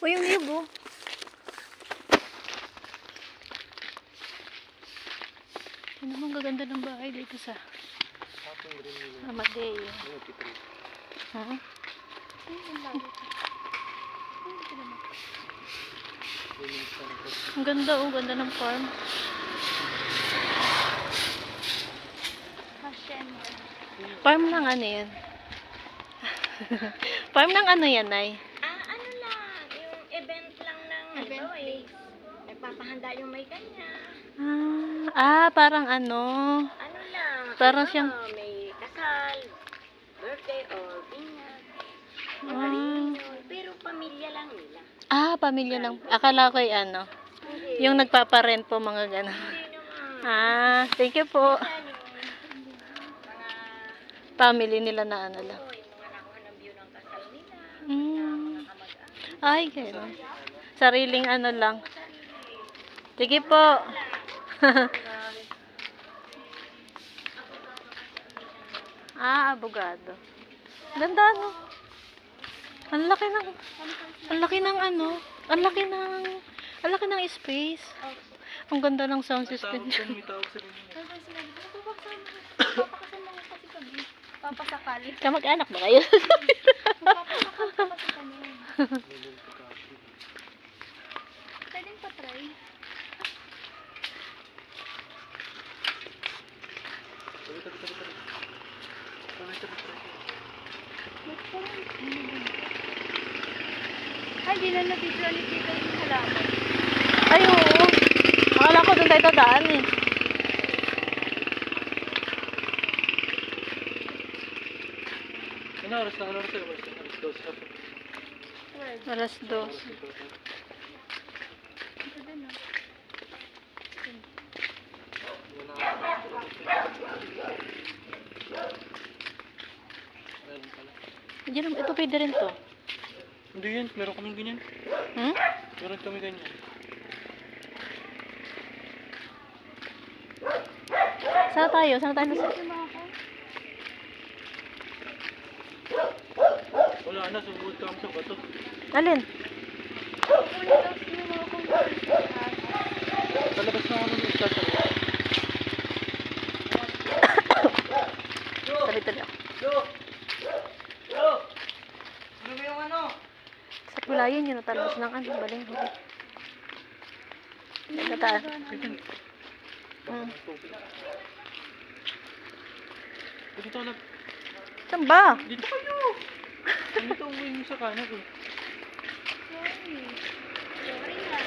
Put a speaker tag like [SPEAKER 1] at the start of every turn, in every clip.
[SPEAKER 1] O yung niyog, oh. Ano naman gaganda ng bahay dito sa Amadeo. Ha? Ang ganda, oh. Ganda ng farm. Farm ng ano yan? Farm ng ano yan, Nay?
[SPEAKER 2] Ano lang, yung event lang ng Lois. Nagpapahanda yung may kanya.
[SPEAKER 1] Parang ano.
[SPEAKER 2] Ano lang,
[SPEAKER 1] Parang siyang...
[SPEAKER 2] may kasal, birthday, or binyag. Pero pamilya lang nila.
[SPEAKER 1] Pamilya lang. Akala ko ano.
[SPEAKER 2] Hindi.
[SPEAKER 1] Yung nagpaparent po, mga gano'n.
[SPEAKER 2] Hindi naman.
[SPEAKER 1] Thank you po.
[SPEAKER 2] Mga
[SPEAKER 1] Family nila na ano lang.
[SPEAKER 2] yung mga nakuha ng view ng kasal nila.
[SPEAKER 1] Mm.
[SPEAKER 2] Kamag-anak.
[SPEAKER 1] Ay, gano'n. Sariling ano lang. Sige po. Abogado. Ganda, no? Ang laki ng ano? Ang laki ng space. Ang ganda ng sound system.
[SPEAKER 2] Papasakal.
[SPEAKER 1] Kamag-anak ba kayo?
[SPEAKER 2] Papasakal kasi kami. Pwedeng pa-try. Ay, di na napidyo ni Tito yung halaman.
[SPEAKER 1] Ay, oo. Akala ko doon tayo dadaan eh.
[SPEAKER 3] Ano oras na? Ano oras na?
[SPEAKER 1] Alas 2. Ito pwede rin to.
[SPEAKER 3] Hindi yan. Meron kaming ganyan. Meron kami ganyan.
[SPEAKER 1] Saan tayo? Saan tayo?
[SPEAKER 3] Wala na. Sumugod kami sa bato.
[SPEAKER 1] Alin?
[SPEAKER 3] Palabas na kami ng start.
[SPEAKER 1] Sabi-tabi ako.
[SPEAKER 3] Ano ba yung ano?
[SPEAKER 1] Sa pulayan yun, natalabas ng ano, baling huli. Nagkataan.
[SPEAKER 3] Dito na.
[SPEAKER 1] Saan ba?
[SPEAKER 3] Dito kayo! Dito ang yung sa kanan ko.
[SPEAKER 2] Sorry na.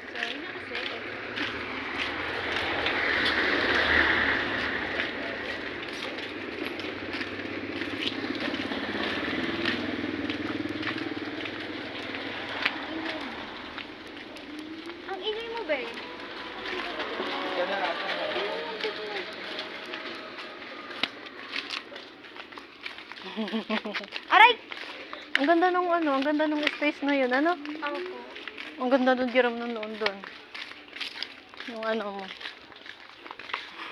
[SPEAKER 2] Sorry na kasi. Ang ingay mo ba eh?
[SPEAKER 3] Yan na.
[SPEAKER 2] Aray!
[SPEAKER 1] Ang ganda nung ano, ang ganda nung space na yun, ano?
[SPEAKER 2] Opo.
[SPEAKER 1] Ang ganda nung Jerome nung noon doon. Yung ano mo.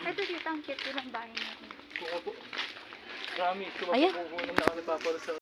[SPEAKER 2] Ito dito ang cute ng bahay natin.
[SPEAKER 3] Promise.
[SPEAKER 1] Ayan.
[SPEAKER 3] Kukunin na ako nagpapalo sa